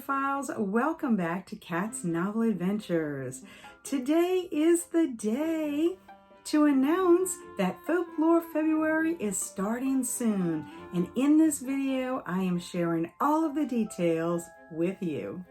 bibliophiles, welcome back to Kat's Novel Adventures. Today is the day to announce that Folklore February is starting soon, and in this video I am sharing all of the details with you.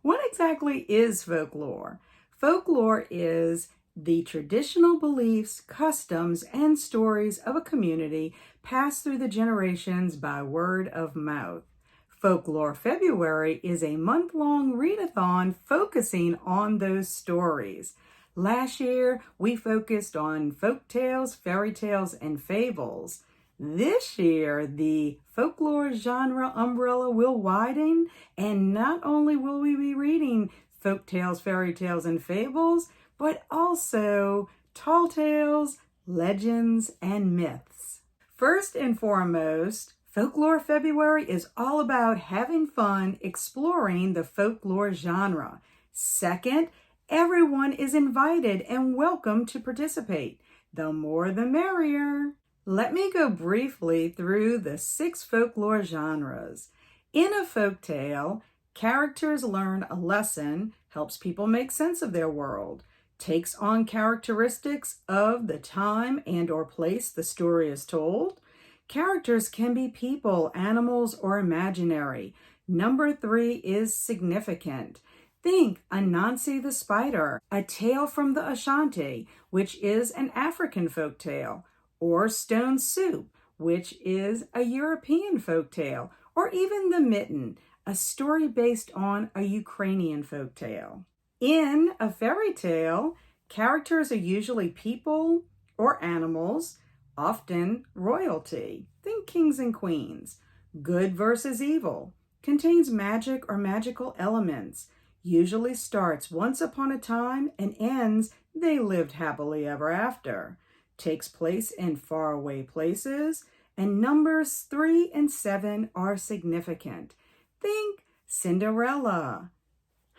What exactly is folklore? Folklore is the traditional beliefs, customs, and stories of a community passed through the generations by word of mouth. Folklore February is a month-long readathon focusing on those stories. Last year, we focused on folktales, fairy tales, and fables. This year, the folklore genre umbrella will widen, and not only will we be reading folktales, fairy tales, and fables, but also tall tales, legends, and myths. First and foremost, Folklore February is all about having fun exploring the folklore genre. Second, everyone is invited and welcome to participate. The more the merrier. Let me go briefly through the 6 folklore genres. In a folktale, characters learn a lesson, helps people make sense of their world, takes on characteristics of the time and or place the story is told. Characters can be people, animals, or imaginary. Number 3 is significant. Think Anansi the Spider, a tale from the Ashanti, which is an African folktale, or Stone Soup, which is a European folktale, or even The Mitten, a story based on a Ukrainian folktale. In a fairy tale, characters are usually people or animals, often royalty. Think kings and queens. Good versus evil. Contains magic or magical elements. Usually starts once upon a time and ends they lived happily ever after. Takes place in faraway places. And numbers 3 and 7 are significant. Think Cinderella,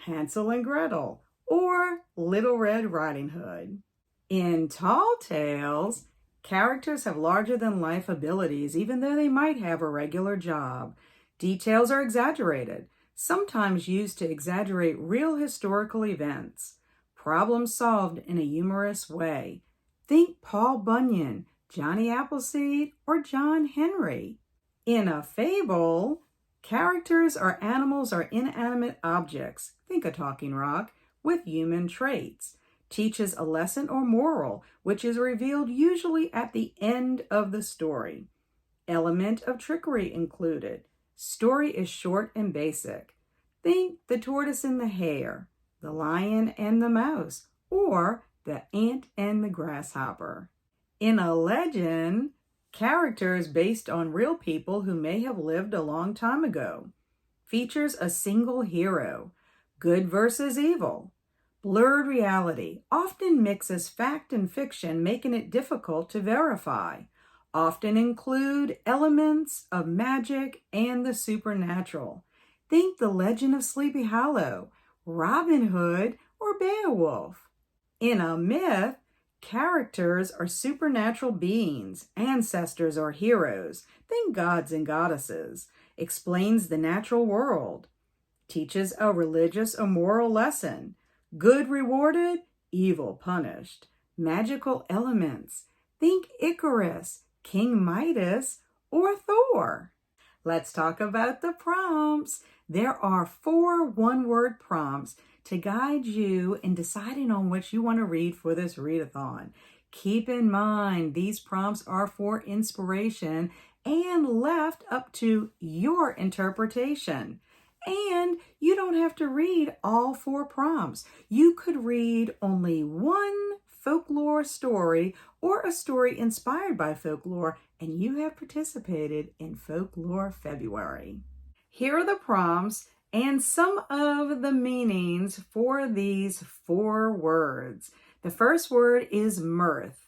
Hansel and Gretel, or Little Red Riding Hood. In tall tales, characters have larger-than-life abilities, even though they might have a regular job. Details are exaggerated, sometimes used to exaggerate real historical events. Problems solved in a humorous way. Think Paul Bunyan, Johnny Appleseed, or John Henry. In a fable, characters are animals or inanimate objects. Think a talking rock with human traits. Teaches a lesson or moral, which is revealed usually at the end of the story. Element of trickery included. Story is short and basic. Think the tortoise and the hare, the lion and the mouse, or the ant and the grasshopper. In a legend, characters based on real people who may have lived a long time ago. Features a single hero. Good versus evil. Blurred reality. Often mixes fact and fiction, making it difficult to verify. Often include elements of magic and the supernatural. Think the Legend of Sleepy Hollow, Robin Hood, or Beowulf. In a myth, characters are supernatural beings, ancestors or heroes. Think gods and goddesses. Explains the natural world. Teaches a religious or moral lesson. Good rewarded, evil punished. Magical elements. Think Icarus, King Midas, or Thor. Let's talk about the prompts. There are 4 one-word prompts to guide you in deciding on which you want to read for this readathon. Keep in mind, these prompts are for inspiration and left up to your interpretation. And you don't have to read all 4 prompts. You could read only one folklore story or a story inspired by folklore, and you have participated in Folklore February. Here are the prompts and some of the meanings for these 4 words. The first word is mirth.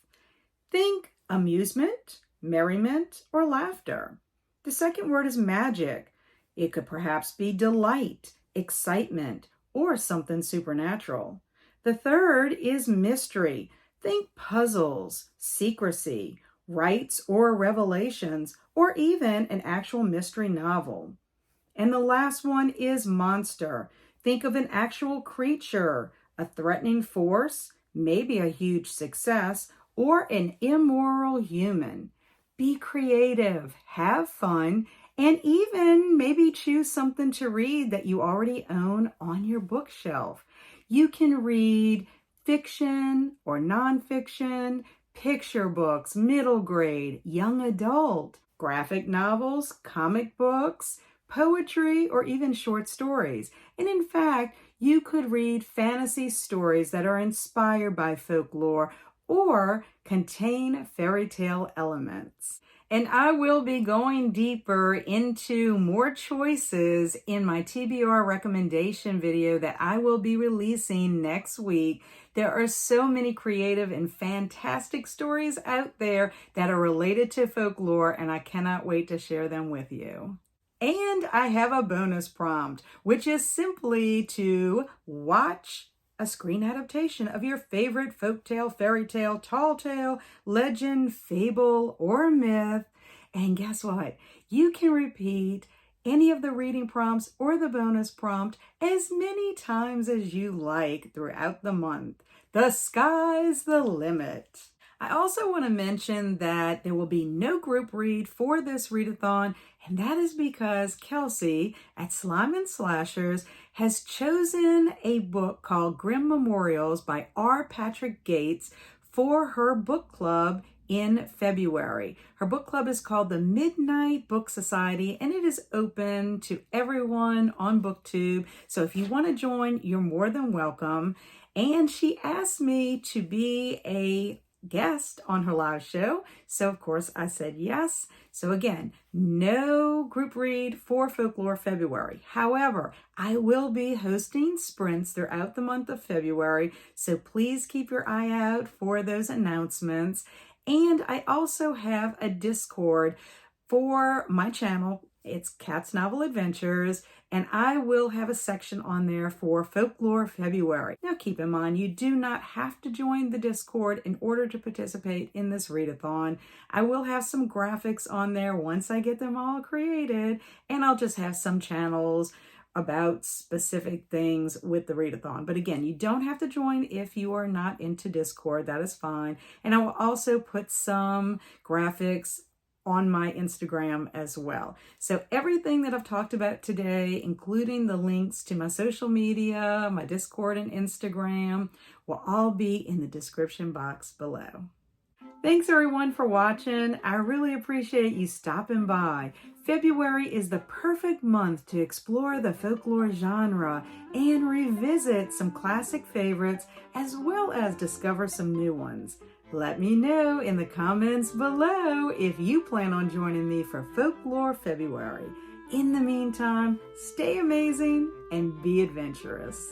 Think amusement, merriment, or laughter. The second word is magic. It could perhaps be delight, excitement, or something supernatural. The third is mystery. Think puzzles, secrecy, rites or revelations, or even an actual mystery novel. And the last one is monster. Think of an actual creature, a threatening force, maybe a huge success, or an immoral human. Be creative, have fun, and even maybe choose something to read that you already own on your bookshelf. You can read fiction or nonfiction, picture books, middle grade, young adult, graphic novels, comic books, poetry, or even short stories. And in fact, you could read fantasy stories that are inspired by folklore or contain fairy tale elements. And I will be going deeper into more choices in my TBR recommendation video that I will be releasing next week. There are so many creative and fantastic stories out there that are related to folklore, and I cannot wait to share them with you. And I have a bonus prompt, which is simply to watch a screen adaptation of your favorite folktale, fairy tale, tall tale, legend, fable, or myth. And guess what? You can repeat any of the reading prompts or the bonus prompt as many times as you like throughout the month. The sky's the limit. I also want to mention that there will be no group read for this readathon, and that is because Kelsi at Slime and Slashers has chosen a book called Grimm Memorials by R. Patrick Gates for her book club in February. Her book club is called the Midnight Book Society, and it is open to everyone on BookTube. So if you want to join, you're more than welcome. And she asked me to be a guest on her live show. So of course I said yes. So again, no group read for Folklore February. However, I will be hosting sprints throughout the month of February. So please keep your eye out for those announcements. And I also have a Discord for my channel. It's Cat's Novel Adventures, and I will have a section on there for Folklore February. Now keep in mind, you do not have to join the Discord in order to participate in this readathon. I will have some graphics on there once I get them all created, and I'll just have some channels about specific things with the readathon. But again, you don't have to join if you are not into Discord. That is fine. And I will also put some graphics on my Instagram as well. So everything that I've talked about today, including the links to my social media, my Discord and Instagram, will all be in the description box below. Thanks everyone for watching. I really appreciate you stopping by. February is the perfect month to explore the folklore genre and revisit some classic favorites as well as discover some new ones. Let me know in the comments below if you plan on joining me for Folklore February. In the meantime, stay amazing and be adventurous.